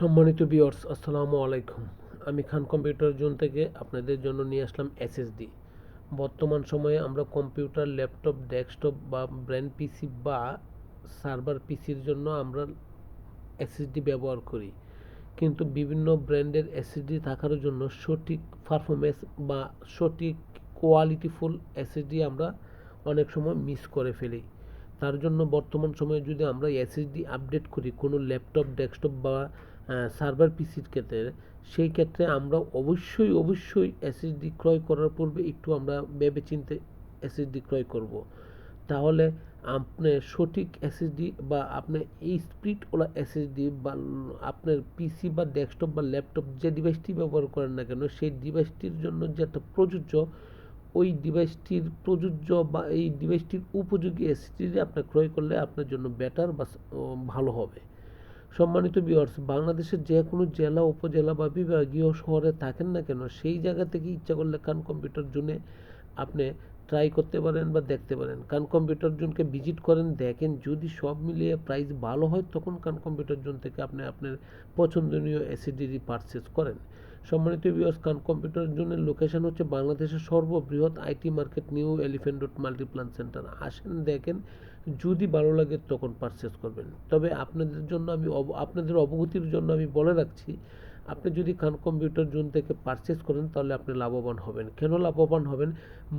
সম্মানিত ভিউয়ার্স, আসসালামু আলাইকুম। আমি খান কম্পিউটার জোন থেকে আপনাদের জন্য নিয়ে আসলাম এসএসডি। বর্তমান সময়ে আমরা কম্পিউটার, ল্যাপটপ, ডেস্কটপ বা ব্র্যান্ড পিসি বা সার্ভার পিসির জন্য আমরা এসএসডি ব্যবহার করি, কিন্তু বিভিন্ন ব্র্যান্ডের এসএসডি থাকার জন্য সঠিক পারফরমেন্স বা সঠিক কোয়ালিটিফুল এসএসডি আমরা অনেক সময় মিস করে ফেলি। তার জন্য বর্তমান সময়ে যদি আমরা এসএসডি আপডেট করি কোনো ল্যাপটপ, ডেস্কটপ বা সার্ভার পিসির ক্ষেত্রে, সেই ক্ষেত্রে আমরা অবশ্যই এসএসডি ক্রয় করার পূর্বে একটু আমরা ভেবেচিন্তে এসএসডি ক্রয় করব। তাহলে আপনি সঠিক এসএসডি বা আপনি এই স্পিডওয়ালা এসএসডি বা আপনার পিসি বা ডেস্কটপ বা ল্যাপটপ যে ডিভাইসটি ব্যবহার করেন না কেন, সেই ডিভাইসটির জন্য যেটা প্রযোজ্য, ওই ডিভাইসটির প্রযোজ্য বা এই ডিভাইসটির উপযোগী এসএসডি আপনি ক্রয় করলে আপনার জন্য বেটার বা ভালো হবে। সম্মানিত ভিউয়ার্স, বাংলাদেশের যে কোনো জেলা, উপজেলা বা বিভাগীয় শহরে থাকেন না কেন, সেই জায়গা থেকে ইচ্ছা করলে খান কম্পিউটার জোনে আপনি ট্রাই করতে পারেন বা দেখতে পারেন। খান কম্পিউটার জোনকে ভিজিট করেন, দেখেন, যদি সব মিলিয়ে প্রাইস ভালো হয় তখন খান কম্পিউটার জোন থেকে আপনি আপনার পছন্দনীয় এসএসডি পারচেজ করেন। সম্মানিত ভিউয়ার্স, খান কম্পিউটার জোনের লোকেশন হচ্ছে বাংলাদেশের সর্ববৃহৎ IT market, new elephant road Multiplan centre. আসেন, দেখেন, যদি ভালো লাগে তখন পারচেজ করবেন। তবে আপনাদের জন্য আপনাদের অবগতির জন্য আমি বলে রাখছি, আপনি যদি খান কম্পিউটার জোন থেকে পারচেজ করেন তাহলে আপনি লাভবান হবেন। কেন লাভবান হবেন?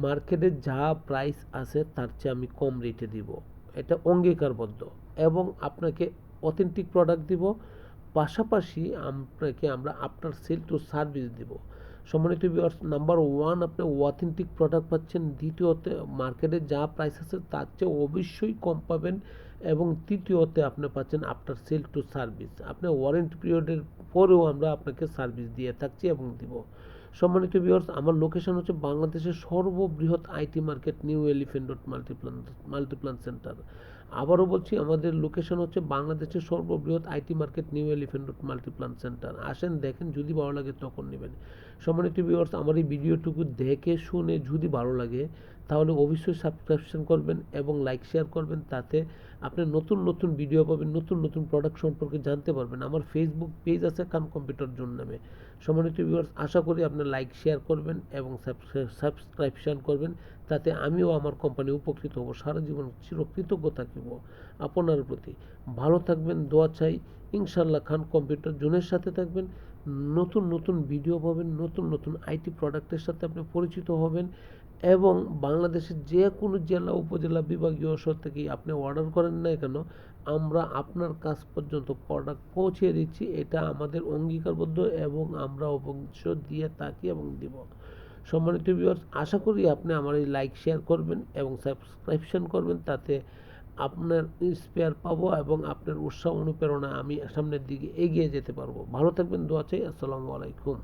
মার্কেটে যা প্রাইস আছে তার চেয়ে আমি কম রেটে দিব, এটা অঙ্গীকারবদ্ধ, এবং আপনাকে অথেন্টিক প্রোডাক্ট দিব। পাশাপাশি আমরা আফটার সেল টু সার্ভিস দিব। সম্মানিত ভিউয়ার্স, নাম্বার ওয়ান, আপনি অথেন্টিক প্রোডাক্ট পাচ্ছেন। দ্বিতীয়তে, মার্কেটে যা প্রাইস আছে তার চেয়ে অবশ্যই কম পাবেন। এবং তৃতীয়তে, আপনি পাচ্ছেন আফটার সেল টু সার্ভিস। আপনি ওয়ারেন্টি পিরিয়ডের পরেও আমরা আপনাকে সার্ভিস দিয়ে থাকছি এবং দিব। সম্মানিত ভিউয়ার্স, আমার লোকেশন হচ্ছে বাংলাদেশের সর্ববৃহৎ IT market, new elephant road Multiplan centre. আবারও বলছি, আমাদের লোকেশন হচ্ছে বাংলাদেশের সর্ববৃহৎ IT market, new elephant road Multiplan centre. আসেন, দেখেন, যদি ভালো লাগে তখন নেবেন। সম্মানিত ভিউয়ার্স, আমার এই ভিডিওটুকু দেখে শুনে যদি ভালো লাগে তাহলে অবশ্যই সাবস্ক্রিপশন করবেন এবং লাইক শেয়ার করবেন। তাতে আপনি নতুন নতুন ভিডিও পাবেন, নতুন নতুন প্রোডাক্ট সম্পর্কে জানতে পারবেন। আমার ফেসবুক পেজ আছে খান কম্পিউটার জোন নামে। সম্মানিত ভিউয়ার্স, আশা করি আপনি লাইক শেয়ার করবেন এবং সাবস্ক্রিপশন করবেন। তাতে আমিও আমার কোম্পানি উপকৃত হব। সারা জীবন চিরকৃতজ্ঞ থাকিব আপনার প্রতি। ভালো থাকবেন, দোয়া চাই। ইনশাল্লাহ খান কম্পিউটার জোনের সাথে থাকবেন, নতুন নতুন ভিডিও পাবেন, নতুন নতুন আইটি প্রোডাক্টের সাথে আপনি পরিচিত হবেন। এবং বাংলাদেশের যে কোনো জেলা, উপজেলা, বিভাগীয় শহর থেকেই আপনি অর্ডার করেন না কেন, আমরা আপনার কাছ পর্যন্ত প্রোডাক্ট পৌঁছে দিচ্ছি। এটা আমাদের অঙ্গীকারবদ্ধ এবং আমরা অবশ্যই দিয়ে থাকি এবং দিব। সম্মানিত ভিউয়ার্স, আশা করি আপনি আমার এই লাইক শেয়ার করবেন এবং সাবস্ক্রিপশন করবেন। তাতে আপনার ইন্সপায়ার পাবো এবং আপনার উৎসাহ অনুপ্রেরণা আমি সামনের দিকে এগিয়ে যেতে পারবো। ভালো থাকবেন, দোয়া চাই। আসসালামু আলাইকুম।